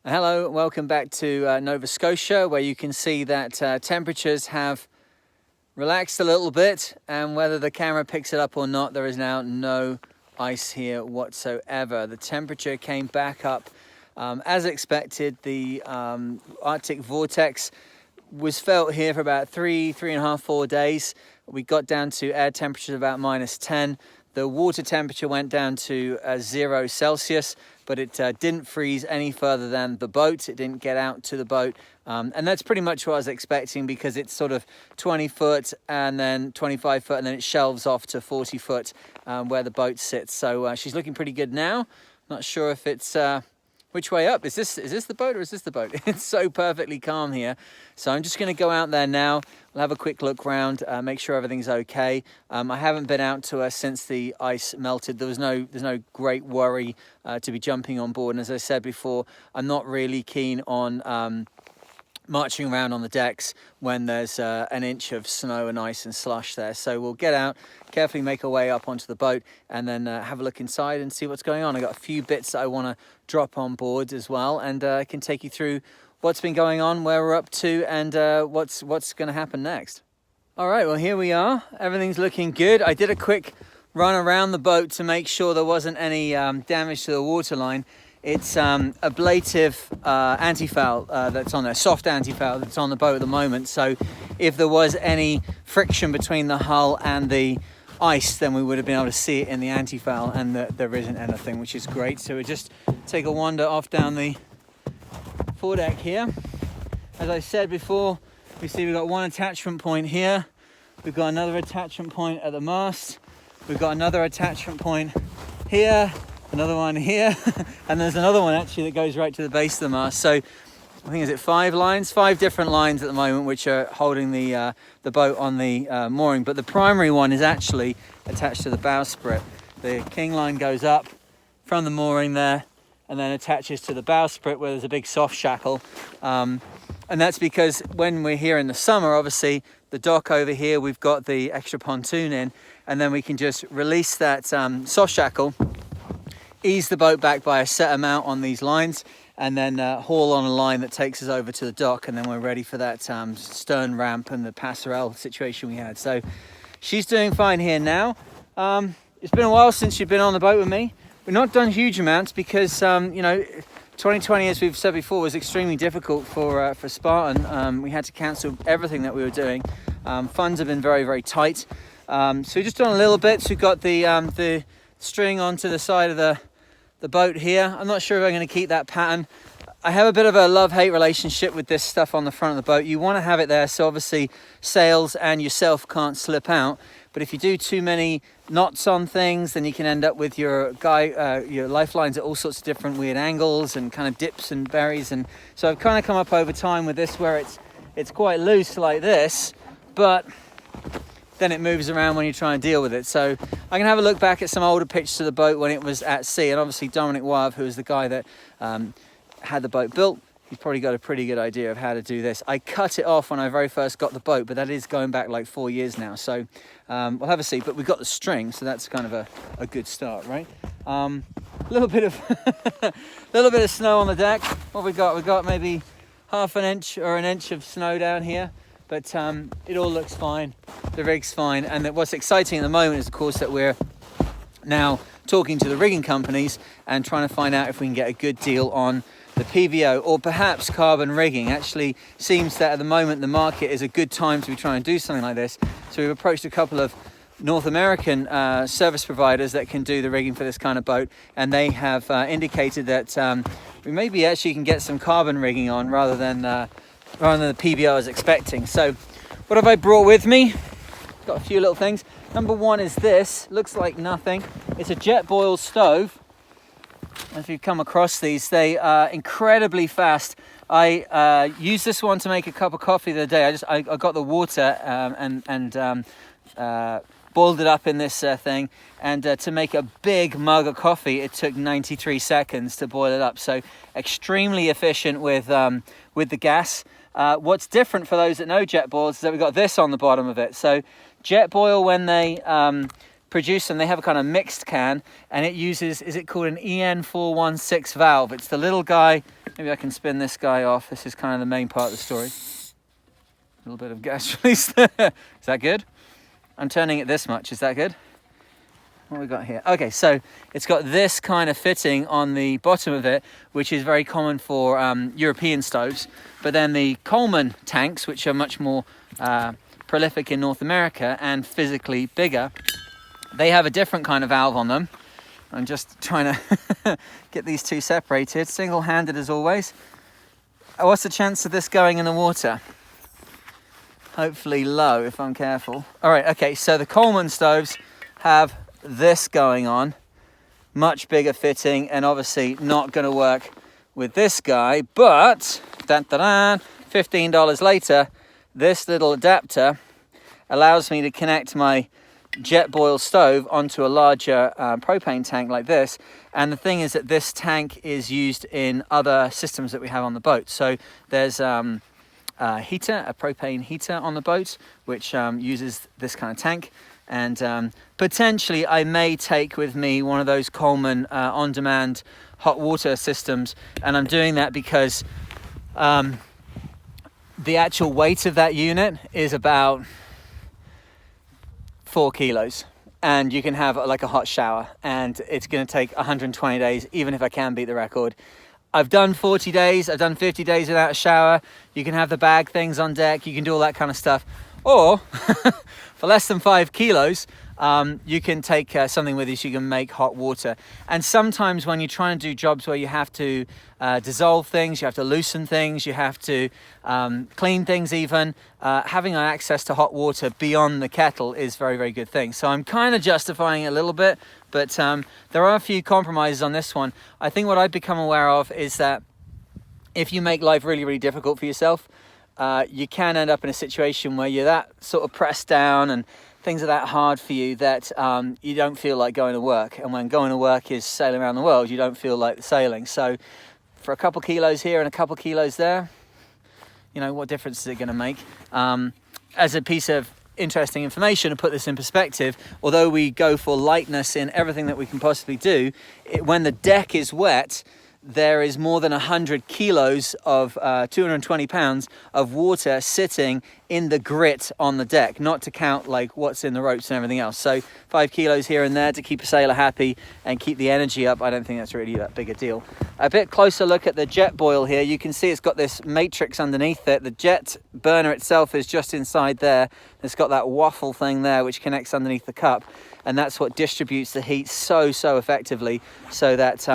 Hello, welcome back to Nova Scotia, where you can see that temperatures have relaxed a little bit, and whether the camera picks it up or not, there is now no ice here whatsoever. The temperature came back up as expected. The Arctic vortex was felt here for about 3.5, 4 days. We got down to air temperatures about -10. The water temperature went down to 0 Celsius, but it didn't freeze any further than the boat. It didn't get out to the boat. And that's pretty much what I was expecting, because it's sort of 20 foot and then 25 foot, and then it shelves off to 40 foot where the boat sits. So she's looking pretty good now. Not sure if it's which way up. Is this the boat or is this the boat? It's so perfectly calm here. So I'm just going to go out there now. We'll have a quick look round, make sure everything's okay. I haven't been out to her since the ice melted. There's no great worry to be jumping on board. And as I said before, I'm not really keen on marching around on the decks when there's an inch of snow and ice and slush there. So we'll get out, carefully make our way up onto the boat, and then have a look inside and see what's going on. I got a few bits that I want to drop on board as well, and I can take you through what's been going on, where we're up to, and what's going to happen next. All right, well, here we are. Everything's looking good. I did a quick run around the boat to make sure there wasn't any damage to the waterline. It's ablative anti-foul that's on there, soft anti-foul that's on the boat at the moment. So if there was any friction between the hull and the ice, then we would have been able to see it in the anti-foul, and there isn't anything, which is great. So we just take a wander off down the foredeck here. As I said before, we see we've got one attachment point here. We've got another attachment point at the mast. We've got another attachment point here. Another one here, and there's another one actually that goes right to the base of the mast. So I think, is it 5 different lines at the moment, which are holding the boat on the mooring. But the primary one is actually attached to the bowsprit. The king line goes up from the mooring there and then attaches to the bowsprit, where there's a big soft shackle. And that's because when we're here in the summer, obviously the dock over here, we've got the extra pontoon in, and then we can just release that soft shackle, ease the boat back by a set amount on these lines, and then haul on a line that takes us over to the dock, and then we're ready for that stern ramp and the passerelle situation we had. So she's doing fine here now. It's been a while since she's been on the boat with me. We've not done huge amounts because 2020, as we've said before, was extremely difficult for Spartan. We had to cancel everything that we were doing. Funds have been very, very tight. So we've just done a little bit. So we've got the string onto the side of the boat here. I'm not sure if I'm going to keep that pattern. I have a bit of a love-hate relationship with this stuff on the front of the boat. You want to have it there so obviously sails and yourself can't slip out. But if you do too many knots on things, then you can end up with your lifelines at all sorts of different weird angles and kind of dips and buries. And so I've kind of come up over time with this where it's quite loose like this, but then it moves around when you try and deal with it. So I can have a look back at some older pictures of the boat when it was at sea, and obviously Dominic Wav, who was the guy that had the boat built, he's probably got a pretty good idea of how to do this. I cut it off when I very first got the boat, but that is going back like 4 years now. So we'll have a see, but we've got the string, so that's kind of a good start, right? A little bit of snow on the deck. What we got? We've got maybe half an inch or an inch of snow down here. But it all looks fine, the rig's fine, and what's exciting at the moment is, of course, that we're now talking to the rigging companies and trying to find out if we can get a good deal on the PVO or perhaps carbon rigging. Actually seems that at the moment the market is a good time to be trying to do something like this. So we've approached a couple of North American service providers that can do the rigging for this kind of boat, and they have indicated that we maybe actually can get some carbon rigging on rather than the PVO I was expecting. So what have I brought with me? Got a few little things. Number one is this. Looks like nothing. It's a jet boil stove. If you've come across these, they are incredibly fast. I used this one to make a cup of coffee the other day. I got the water and boiled it up in this thing, and to make a big mug of coffee it took 93 seconds to boil it up. So extremely efficient with the gas. What's different for those that know jet boils is that we've got this on the bottom of it. So jet boil, when they produce them. They have a kind of mixed can, and it uses, is it called an EN416 valve? It's the little guy. Maybe I can spin this guy off. This is kind of the main part of the story. A little bit of gas release there. Is that good? I'm turning it this much. Is that good? What have we got here? Okay, so it's got this kind of fitting on the bottom of it, which is very common for European stoves. But then the Coleman tanks, which are much more prolific in North America and physically bigger, they have a different kind of valve on them. I'm just trying to get these two separated, single-handed as always. What's the chance of this going in the water? Hopefully low if I'm careful. All right, okay, so the Coleman stoves have this going on, much bigger fitting, and obviously not going to work with this guy, but $15 later, this little adapter allows me to connect my jet boil stove onto a larger propane tank like this. And the thing is that this tank is used in other systems that we have on the boat. So there's a propane heater on the boat, which uses this kind of tank. And potentially I may take with me one of those Coleman on-demand hot water systems. And I'm doing that because the actual weight of that unit is about 4 kilos. And you can have like a hot shower. And it's going to take 120 days, even if I can beat the record. I've done 40 days. I've done 50 days without a shower. You can have the bag things on deck. You can do all that kind of stuff. Or for less than 5 kilos, you can take something with you so you can make hot water. And sometimes when you're trying to do jobs where you have to dissolve things, you have to loosen things, you have to clean things even, having access to hot water beyond the kettle is very, very good thing. So I'm kind of justifying it a little bit, but there are a few compromises on this one. I think what I've become aware of is that if you make life really, really difficult for yourself, you can end up in a situation where you're that sort of pressed down and things are that hard for you that you don't feel like going to work. And when going to work is sailing around the world, you don't feel like the sailing. So for a couple kilos here and a couple kilos there, you know, what difference is it going to make? As a piece of interesting information to put this in perspective, although we go for lightness in everything that we can possibly do, when the deck is wet, there is more than 100 kilos of 220 pounds of water sitting in the grit on the deck, not to count like what's in the ropes and everything else. So 5 kilos here and there to keep a sailor happy and keep the energy up. I don't think that's really that big a deal. A bit closer look at the jet boil here. You can see it's got this matrix underneath it. The jet burner itself is just inside there. It's got that waffle thing there which connects underneath the cup, and that's what distributes the heat so effectively, so that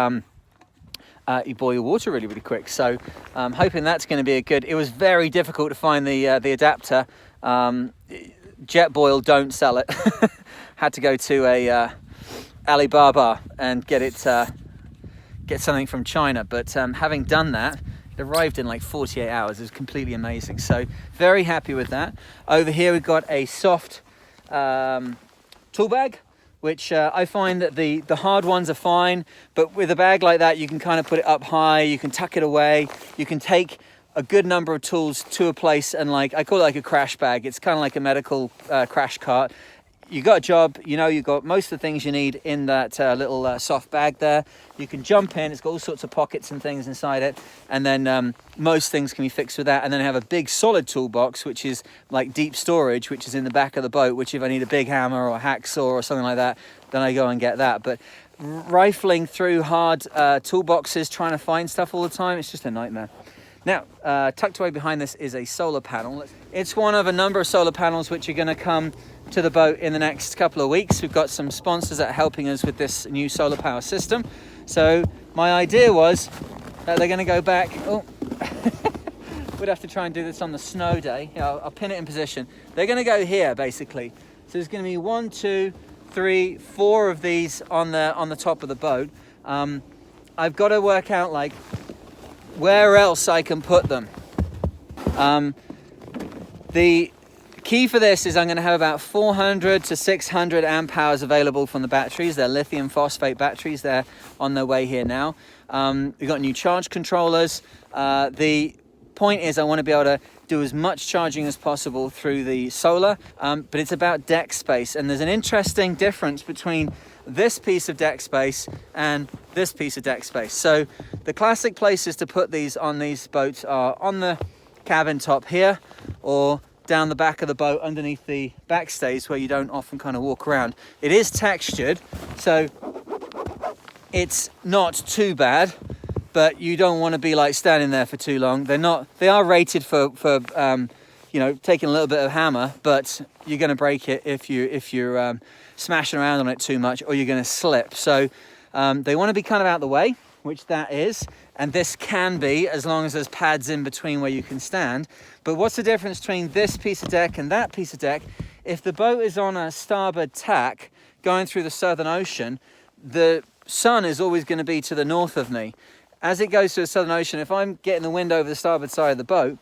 you boil your water really, really quick. So I'm hoping that's going to be a good. It was very difficult to find the adapter. Jet Boil don't sell it. Had to go to a Alibaba and get something from China. But having done that, it arrived in like 48 hours. It was completely amazing. So very happy with that. Over here we've got a soft tool bag, which I find that the hard ones are fine, but with a bag like that, you can kind of put it up high, you can tuck it away, you can take a good number of tools to a place, and like, I call it like a crash bag. It's kind of like a medical crash cart. You got a job, you know, you've got most of the things you need in that little soft bag there. You can jump in, it's got all sorts of pockets and things inside it, and then most things can be fixed with that. And then I have a big solid toolbox, which is like deep storage, which is in the back of the boat, which if I need a big hammer or a hacksaw or something like that, then I go and get that. But rifling through hard toolboxes, trying to find stuff all the time, it's just a nightmare. Now, tucked away behind this is a solar panel. It's one of a number of solar panels which are going to come to the boat in the next couple of weeks. We've got some sponsors that are helping us with this new solar power system. So my idea was that they're going to go back. Oh, we'd have to try and do this on the snow day. Yeah, I'll pin it in position. They're going to go here basically. So there's going to be 1, 2, 3, 4 of these on the top of the boat. I've got to work out like where else I can put them. The key for this is I'm going to have about 400 to 600 amp hours available from the batteries. They're lithium phosphate batteries. They're on their way here now. We've got new charge controllers. The point is I want to be able to do as much charging as possible through the solar, but it's about deck space. And there's an interesting difference between this piece of deck space and this piece of deck space. So the classic places to put these on these boats are on the cabin top here, or down the back of the boat underneath the backstays where you don't often kind of walk around. It is textured, so it's not too bad, but you don't want to be like standing there for too long. They are rated for you know, taking a little bit of hammer, but you're going to break it if you're smashing around on it too much, or you're going to slip. So they want to be kind of out the way, which that is, and this can be, as long as there's pads in between where you can stand. But what's the difference between this piece of deck and that piece of deck? If the boat is on a starboard tack going through the Southern Ocean, the sun is always going to be to the north of me. As it goes to the Southern Ocean, if I'm getting the wind over the starboard side of the boat,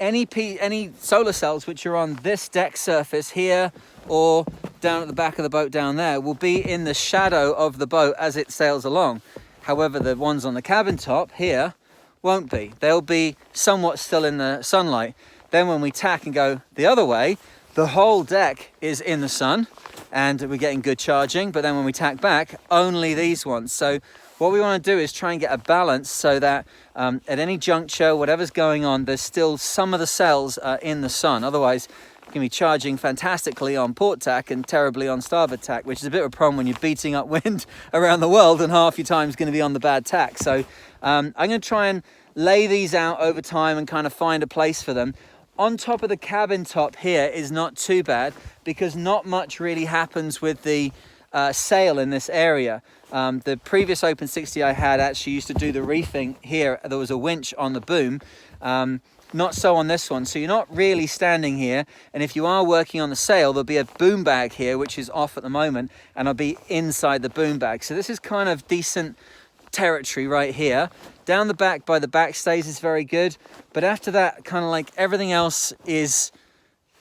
any solar cells which are on this deck surface here or down at the back of the boat down there will be in the shadow of the boat as it sails along. However, the ones on the cabin top here won't be. They'll be somewhat still in the sunlight. Then when we tack and go the other way, the whole deck is in the sun and we're getting good charging. But then when we tack back, only these ones. So what we want to do is try and get a balance so that at any juncture, whatever's going on, there's still some of the cells in the sun. Otherwise, you can be charging fantastically on port tack and terribly on starboard tack, which is a bit of a problem when you're beating up wind around the world and half your time is going to be on the bad tack. So I'm going to try and lay these out over time and kind of find a place for them. On top of the cabin top here is not too bad because not much really happens with the sail in this area. The previous Open 60 I had actually used to do the reefing here. There was a winch on the boom. Not so on this one. So you're not really standing here. And if you are working on the sail, there'll be a boom bag here, which is off at the moment, and I'll be inside the boom bag. So this is kind of decent territory right here. Down the back by the backstays is very good. But after that, kind of like everything else is,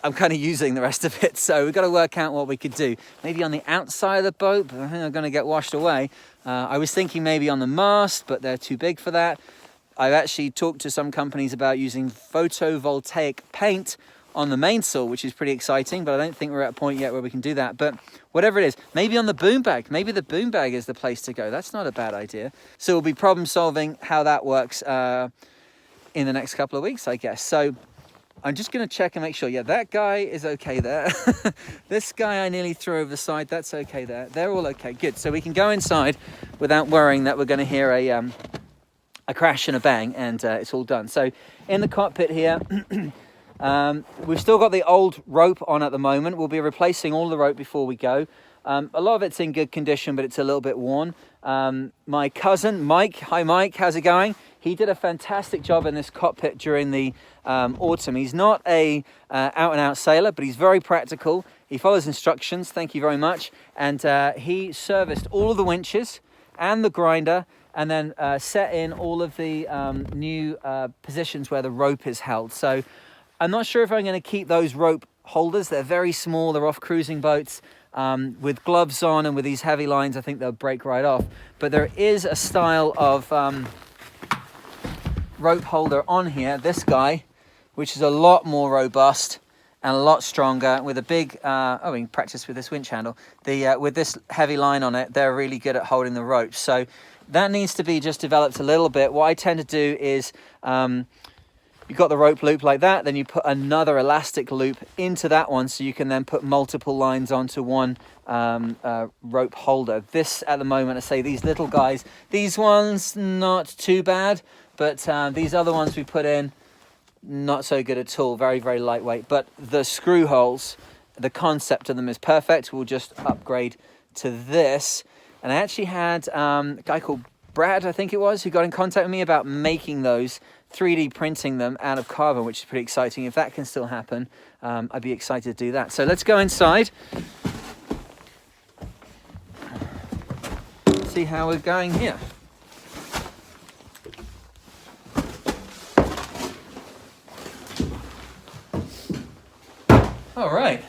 I'm kind of using the rest of it. So we've got to work out what we could do. Maybe on the outside of the boat, but I think I'm going to get washed away. I was thinking maybe on the mast, but they're too big for that. I've actually talked to some companies about using photovoltaic paint on the mainsail, which is pretty exciting, but I don't think we're at a point yet where we can do that. But whatever it is, maybe on the boom bag, maybe the boom bag is the place to go. That's not a bad idea. So we'll be problem solving how that works in the next couple of weeks, I guess. So I'm just going to check and make sure, yeah, that guy is okay there. This guy I nearly threw over the side, that's okay there. They're all okay, good. So we can go inside without worrying that we're going to hear a crash and a bang, and it's all done. So in the cockpit here, we've still got the old rope on at the moment. We'll be replacing all the rope before we go. A lot of it's in good condition, but it's a little bit worn. My cousin, Mike, hi Mike, how's it going? He did a fantastic job in this cockpit during the autumn. He's not a out-and-out sailor, but he's very practical. He follows instructions, thank you very much. And he serviced all of the winches and the grinder, and then set in all of the new positions where the rope is held. So I'm not sure if I'm going to keep those rope holders. They're very small, they're off cruising boats. With gloves on and with these heavy lines, I think they'll break right off. But there is a style of rope holder on here, this guy, which is a lot more robust and a lot stronger with a big, oh, we can practice with this winch handle. With this heavy line on it, they're really good at holding the rope. So that needs to be just developed a little bit. What I tend to do is you've got the rope loop like that, then you put another elastic loop into that one so you can then put multiple lines onto one rope holder. This at the moment, I say these little guys, these ones not too bad, but these other ones we put in, not so good at all, very, very lightweight. But the screw holes, the concept of them is perfect. We'll just upgrade to this. And I actually had a guy called Brad, I think it was, who got in contact with me about making those, 3D printing them out of carbon, which is pretty exciting. If that can still happen, I'd be excited to do that. So let's go inside. See how we're going here. All right.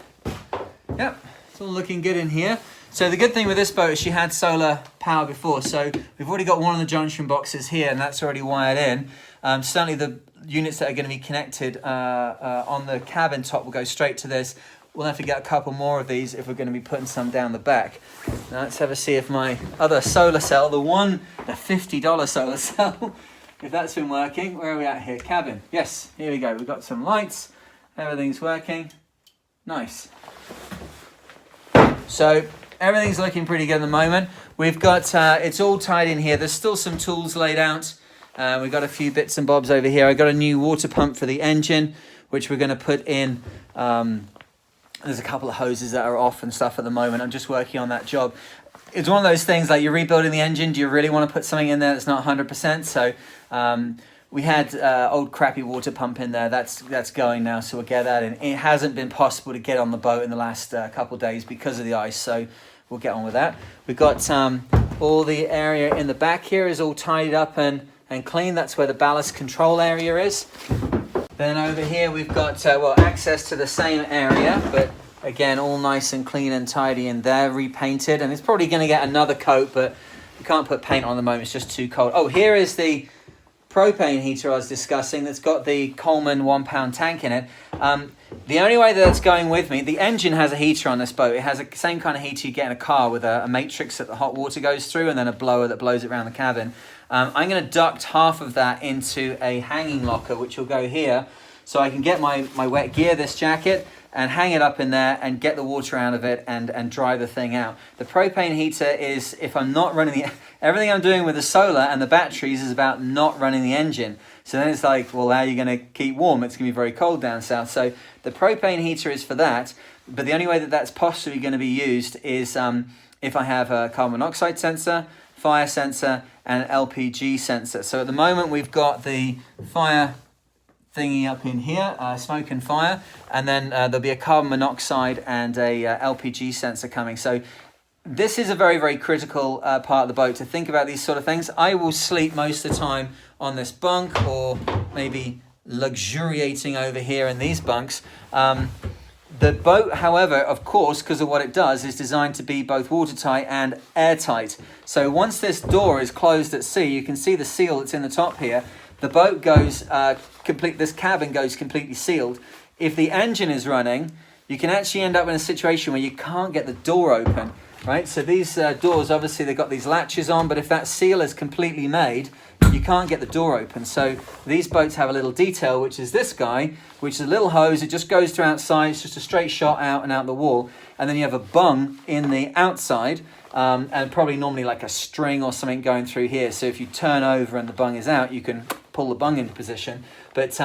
Yep, it's all looking good in here. So the good thing with this boat is she had solar power before. So we've already got one of the junction boxes here, and that's already wired in. Certainly the units that are going to be connected on the cabin top will go straight to this. We'll have to get a couple more of these if we're going to be putting some down the back. Now let's have a see if my other solar cell, the $50 solar cell, if that's been working. Where are we at here? Cabin. Yes, here we go. We've got some lights. Everything's working. Nice. So everything's looking pretty good at the moment. We've got, it's all tied in here. There's still some tools laid out. We've got a few bits and bobs over here. I've got a new water pump for the engine, which we're going to put in. There's a couple of hoses that are off and stuff at the moment. I'm just working on that job. It's one of those things like you're rebuilding the engine. Do you really want to put something in there that's not 100%? So we had old crappy water pump in there. That's going now, so we'll get that in. It hasn't been possible to get on the boat in the last couple of days because of the ice, so we'll get on with that. We've got all the area in the back here is all tidied up and clean. That's where the ballast control area is. Then over here we've got access to the same area, but again all nice and clean and tidy in there, repainted, and it's probably going to get another coat, but you can't put paint on at the moment, it's just too cold. Oh, here is the propane heater I was discussing that's got the Coleman 1-pound tank in it. The only way that's going with me, the engine has a heater on this boat. It has the same kind of heater you get in a car with a matrix that the hot water goes through and then a blower that blows it around the cabin. I'm going to duct half of that into a hanging locker, which will go here, so I can get my wet gear, this jacket, and hang it up in there and get the water out of it and dry the thing out. The propane heater is, if I'm not running everything I'm doing with the solar and the batteries is about not running the engine. So then it's like, well, how are you going to keep warm? It's going to be very cold down south. So the propane heater is for that, but the only way that that's possibly going to be used is if I have a carbon monoxide sensor, fire sensor, and an LPG sensor. So at the moment we've got the fire thingy up in here, smoke and fire, and then there'll be a carbon monoxide and a LPG sensor coming. So this is a very, very critical part of the boat to think about these sort of things. I will sleep most of the time on this bunk or maybe luxuriating over here in these bunks. The boat, however, of course, because of what it does, is designed to be both watertight and airtight. So once this door is closed at sea, you can see the seal that's in the top here. The boat goes this cabin goes completely sealed. If the engine is running, you can actually end up in a situation where you can't get the door open, right? So these doors, obviously they've got these latches on, but if that seal is completely made, you can't get the door open. So these boats have a little detail, which is this guy, which is a little hose. It just goes through outside. It's just a straight shot out and out the wall. And then you have a bung in the outside, and probably normally like a string or something going through here. So if you turn over and the bung is out, you can pull the bung into position. But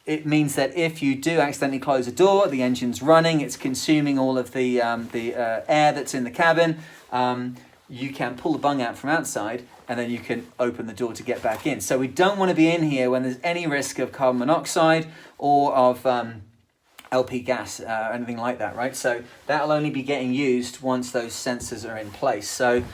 it means that if you do accidentally close a door, the engine's running, it's consuming all of the air that's in the cabin, you can pull the bung out from outside and then you can open the door to get back in. So we don't want to be in here when there's any risk of carbon monoxide or of LP gas, anything like that, right? So that'll only be getting used once those sensors are in place. So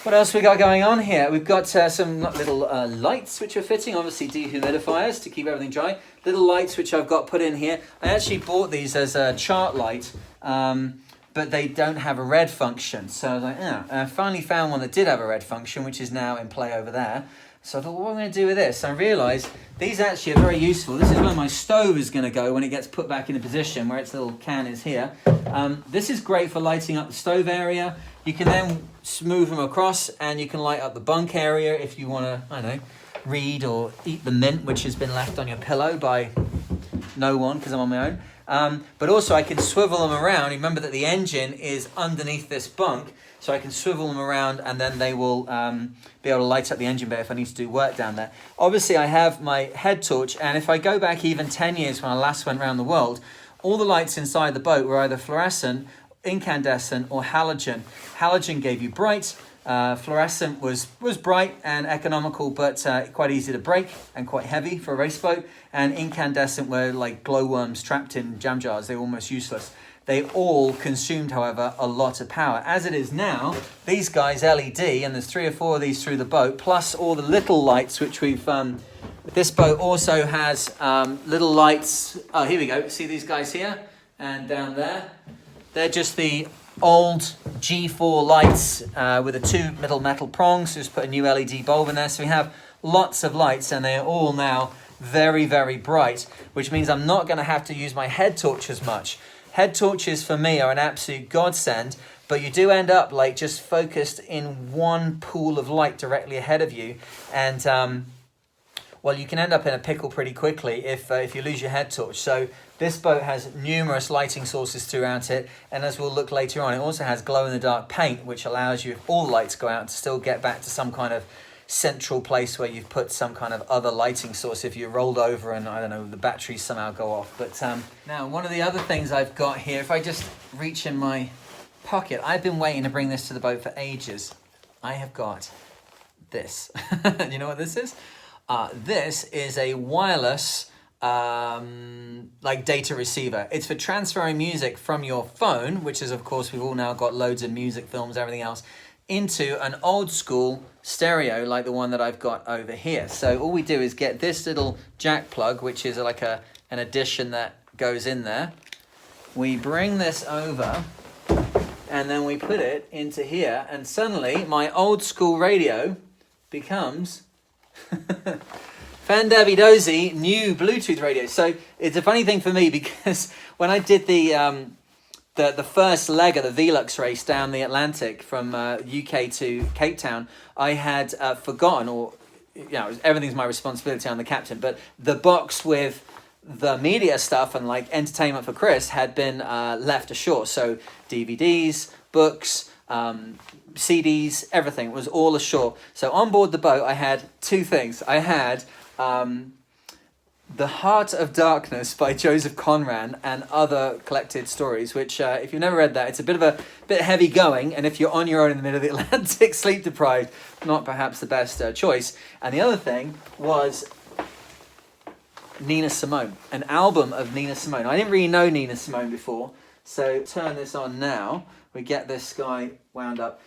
what else we got going on here? We've got some little lights which are fitting, obviously dehumidifiers to keep everything dry. Little lights which I've got put in here. I actually bought these as a chart light, but they don't have a red function. So I was like, yeah. And I finally found one that did have a red function, which is now in play over there. So I thought, well, what am I going to do with this? I realised these actually are very useful. This is where my stove is going to go when it gets put back into position, where its little can is here. This is great for lighting up the stove area. You can then move them across and you can light up the bunk area if you want to, I don't know, read or eat the mint which has been left on your pillow by no one because I'm on my own. But also I can swivel them around. Remember that the engine is underneath this bunk, so I can swivel them around and then they will be able to light up the engine bay if I need to do work down there. Obviously I have my head torch, and if I go back even 10 years when I last went around the world, all the lights inside the boat were either fluorescent, incandescent or halogen. Halogen gave you bright, fluorescent was bright and economical but quite easy to break and quite heavy for a race boat, and incandescent were like glowworms trapped in jam jars. They were almost useless. They all consumed, however, a lot of power. As it is now, these guys LED, and there's 3 or 4 of these through the boat, plus all the little lights which we've this boat also has little lights. Oh, here we go. See these guys here and down there? They're just the old G4 lights with the 2 middle metal prongs. Just put a new LED bulb in there. So we have lots of lights, and they're all now very, very bright, which means I'm not going to have to use my head torch as much. Head torches for me are an absolute godsend, but you do end up like just focused in one pool of light directly ahead of you, and well, you can end up in a pickle pretty quickly if you lose your head torch. So this boat has numerous lighting sources throughout it, and as we'll look later on, it also has glow-in-the-dark paint, which allows you, if all the lights go out, to still get back to some kind of central place where you've put some kind of other lighting source if you rolled over and, I don't know, the batteries somehow go off. But now, one of the other things I've got here, if I just reach in my pocket, I've been waiting to bring this to the boat for ages. I have got this. You know what this is? This is a wireless like data receiver. It's for transferring music from your phone, which is, of course, we've all now got loads of music, films, everything else, into an old school stereo like the one that I've got over here. So all we do is get this little jack plug, which is like an addition that goes in there. We bring this over and then we put it into here, and suddenly my old school radio becomes Fan-Dabby-Dozy new Bluetooth radio. So it's a funny thing for me, because when I did the first leg of the Velux race down the Atlantic from UK to Cape Town, I had forgotten, or everything's my responsibility, I'm the captain, but the box with the media stuff and like entertainment for Chris had been left ashore. So DVDs, books, CDs, everything was all ashore. So on board the boat, I had 2 things. I had The Heart of Darkness by Joseph Conran and Other Collected Stories, which if you've never read that, it's a bit heavy going, and if you're on your own in the middle of the Atlantic, sleep deprived, not perhaps the best choice. And the other thing was Nina Simone, an album of Nina Simone. I didn't really know Nina Simone before, so turn this on now. We get this guy wound up.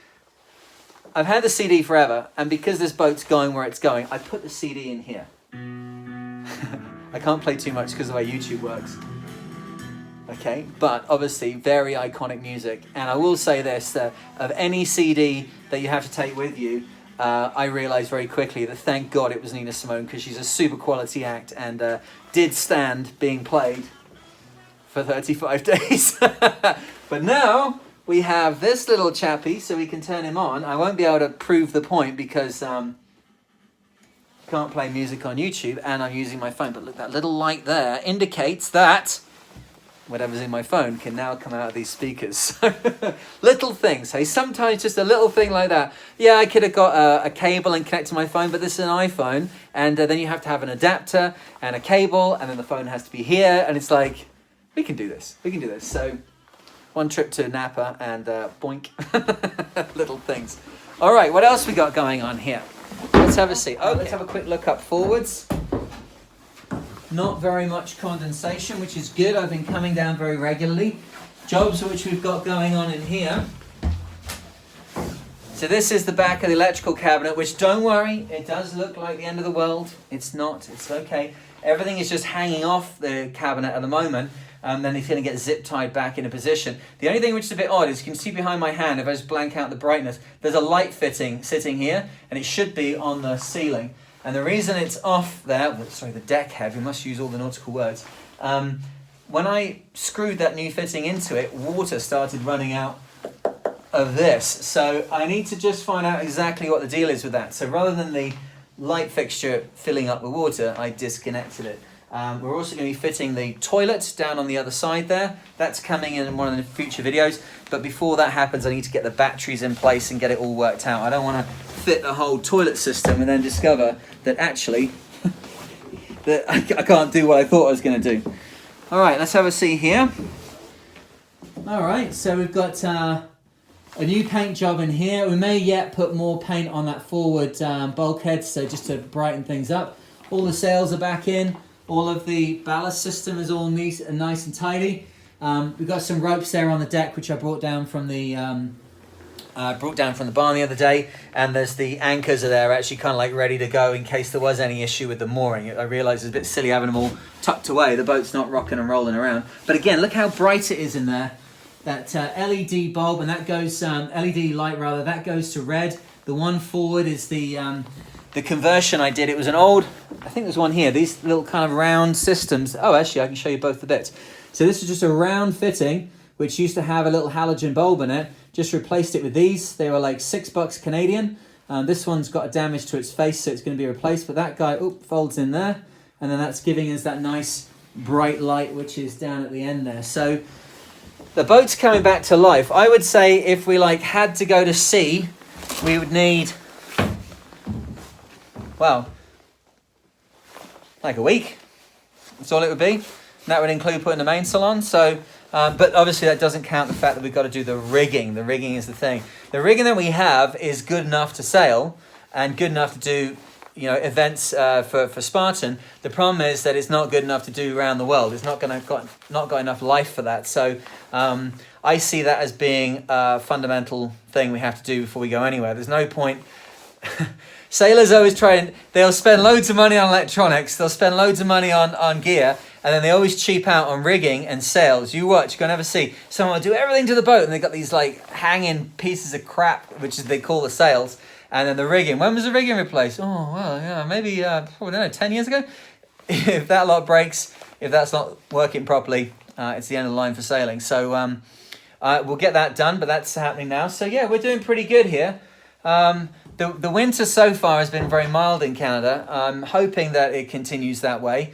I've had the CD forever, and because this boat's going where it's going, I put the CD in here. I can't play too much because of the way YouTube works. Okay, but obviously very iconic music. And I will say this, that of any CD that you have to take with you, I realised very quickly that thank God it was Nina Simone, because she's a super quality act and did stand being played for 35 days. But now we have this little chappy, so we can turn him on. I won't be able to prove the point because can't play music on YouTube and I'm using my phone. But look, that little light there indicates that whatever's in my phone can now come out of these speakers. Little things, hey, sometimes just a little thing like that. Yeah, I could have got a cable and connect to my phone, but this is an iPhone, and then you have to have an adapter and a cable, and then the phone has to be here, and it's like, we can do this. So one trip to Napa and boink. Little things. All right, what else we got going on here? Let's have a see. Oh, let's have a quick look up forwards. Not very much condensation, which is good. I've been coming down very regularly. Jobs which we've got going on in here. So this is the back of the electrical cabinet, which, don't worry, it does look like the end of the world. It's not. It's okay. Everything is just hanging off the cabinet at the moment. Then it's going to get zip tied back into position. The only thing which is a bit odd is you can see behind my hand, if I just blank out the brightness, there's a light fitting sitting here, and it should be on the ceiling. And the reason it's off there, sorry, the deck head, we must use all the nautical words. When I screwed that new fitting into it, water started running out of this. So I need to just find out exactly what the deal is with that. So rather than the light fixture filling up with water, I disconnected it. We're also going to be fitting the toilet down on the other side there. That's coming in one of the future videos. But before that happens, I need to get the batteries in place and get it all worked out. I don't want to fit the whole toilet system and then discover that actually that I can't do what I thought I was going to do. All right, let's have a see here. All right, so we've got a new paint job in here. We may yet put more paint on that forward bulkhead, so just to brighten things up. All the sails are back in. All of the ballast system is all neat and nice and tidy. We've got some ropes there on the deck, which I brought down from the barn the other day, and there's the anchors are there actually kind of like ready to go in case there was any issue with the mooring. I realise it's a bit silly having them all tucked away. The boat's not rocking and rolling around. But again, look how bright it is in there. that LED bulb, and that goes LED light rather. That goes to red. The one forward is the conversion I did. It was an old, I think there's one here. These little kind of round systems. Oh, actually, I can show you both the bits. So this is just a round fitting, which used to have a little halogen bulb in it. Just replaced it with these. They were like $6 Canadian. This one's got a damage to its face, so it's going to be replaced. But that guy, folds in there. And then that's giving us that nice bright light, which is down at the end there. So the boat's coming back to life. I would say if we had to go to sea, we would need, well, like a week. That's all it would be. And that would include putting the mainsail on. So, but obviously that doesn't count the fact that we've got to do the rigging. The rigging is the thing. The rigging that we have is good enough to sail and good enough to do, events for Spartan. The problem is that it's not good enough to do around the world. It's not got enough life for that. So I see that as being a fundamental thing we have to do before we go anywhere. There's no point. Sailors always they'll spend loads of money on electronics, they'll spend loads of money on gear, and then they always cheap out on rigging and sails. You watch, you're going to never see. Someone will do everything to the boat, and they've got these hanging pieces of crap, which is they call the sails, and then the rigging. When was the rigging replaced? Oh, well, yeah, maybe, I don't know, 10 years ago? If that lot breaks, if that's not working properly, it's the end of the line for sailing. So we'll get that done, but that's happening now. So yeah, we're doing pretty good here. The winter so far has been very mild in Canada. I'm hoping that it continues that way.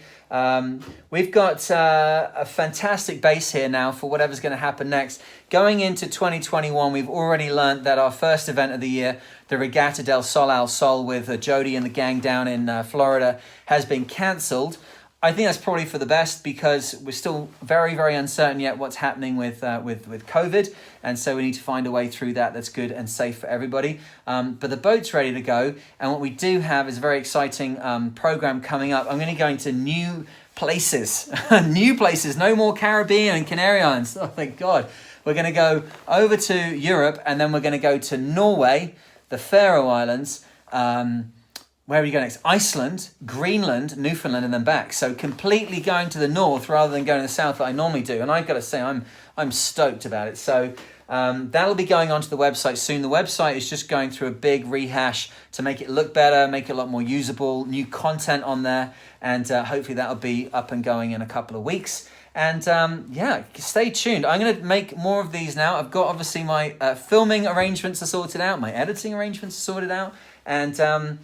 We've got a fantastic base here now for whatever's going to happen next. Going into 2021, we've already learned that our first event of the year, the Regatta del Sol al Sol with Jody and the gang down in Florida, has been cancelled. I think that's probably for the best because we're still very, very uncertain yet what's happening with COVID. And so we need to find a way through that that's good and safe for everybody. But the boat's ready to go. And what we do have is a very exciting program coming up. I'm going to go into new places, new places, no more Caribbean and Canary Islands. Oh, thank God. We're going to go over to Europe and then we're going to go to Norway, the Faroe Islands, where we go next? Iceland, Greenland, Newfoundland, and then back. So completely going to the north rather than going to the south that I normally do. And I've got to say, I'm stoked about it. So that'll be going onto the website soon. The website is just going through a big rehash to make it look better, make it a lot more usable, new content on there. And hopefully that'll be up and going in a couple of weeks. And yeah, stay tuned. I'm going to make more of these now. I've got obviously my filming arrangements are sorted out. My editing arrangements are sorted out. And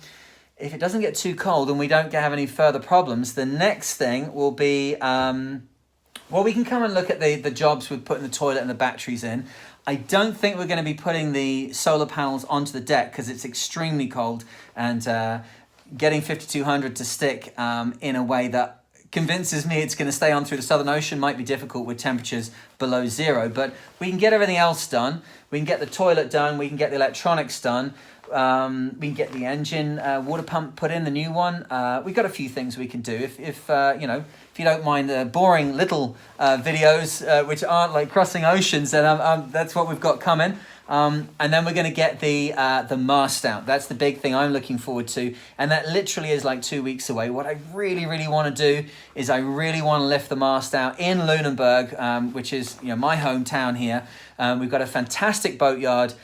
if it doesn't get too cold and we don't have any further problems, the next thing will be, well, we can come and look at the jobs with putting the toilet and the batteries in. I don't think we're going to be putting the solar panels onto the deck because it's extremely cold and getting 5200 to stick in a way that convinces me it's going to stay on through the Southern Ocean might be difficult with temperatures below zero. But we can get everything else done. We can get the toilet done. We can get the electronics done. We can get the engine water pump put in, the new one. We've got a few things we can do. If you don't mind the boring little videos which aren't like crossing oceans, then that's what we've got coming. And then we're going to get the mast out. That's the big thing I'm looking forward to. And that literally is like 2 weeks away. What I really, really want to do is I really want to lift the mast out in Lunenburg, which is my hometown here. We've got a fantastic boatyard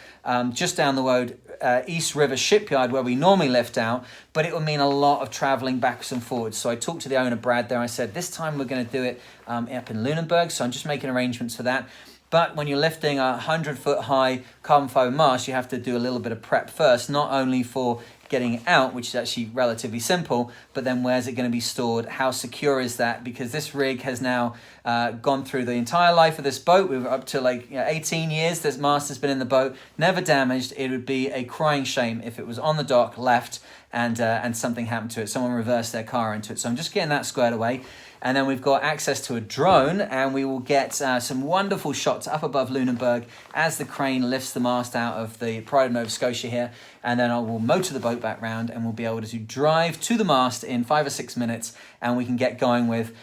just down the road, East River Shipyard, where we normally lift out, but it will mean a lot of traveling backwards and forwards. So I talked to the owner, Brad, there. I said, this time we're going to do it up in Lunenburg. So I'm just making arrangements for that. But when you're lifting a 100-foot high carbon fiber mast, you have to do a little bit of prep first, not only for getting it out, which is actually relatively simple, but then where's it going to be stored? How secure is that? Because this rig has now gone through the entire life of this boat. We were up to 18 years. This mast has been in the boat, never damaged. It would be a crying shame if it was on the dock, left, and something happened to it. Someone reversed their car into it. So I'm just getting that squared away. And then we've got access to a drone, and we will get some wonderful shots up above Lunenburg as the crane lifts the mast out of the Pride of Nova Scotia here. And then I will motor the boat back round, and we'll be able to drive to the mast in 5 or 6 minutes, and we can get going with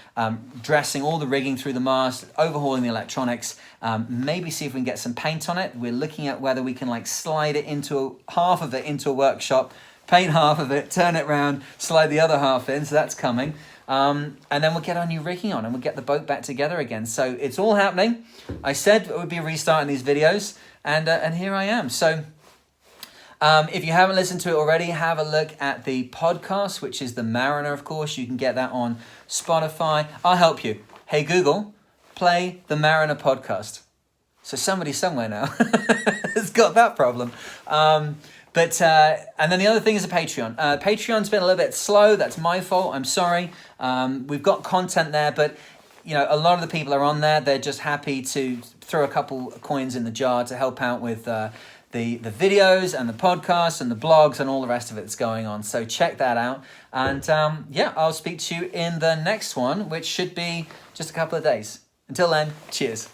dressing all the rigging through the mast, overhauling the electronics, maybe see if we can get some paint on it. We're looking at whether we can slide it into half of it into a workshop, paint half of it, turn it round, slide the other half in, so that's coming. And then we'll get our new rigging on and we'll get the boat back together again. So it's all happening. I said it would be restarting these videos, and here I am. So if you haven't listened to it already, have a look at the podcast, which is The Mariner, of course. You can get that on Spotify. I'll help you. Hey, Google, play The Mariner podcast. So somebody somewhere now has got that problem. And then the other thing is a Patreon. Patreon's been a little bit slow. That's my fault. I'm sorry. We've got content there, but you know, a lot of the people are on there. They're just happy to throw a couple of coins in the jar to help out with the videos and the podcasts and the blogs and all the rest of it that's going on. So check that out. And yeah, I'll speak to you in the next one, which should be just a couple of days. Until then, cheers.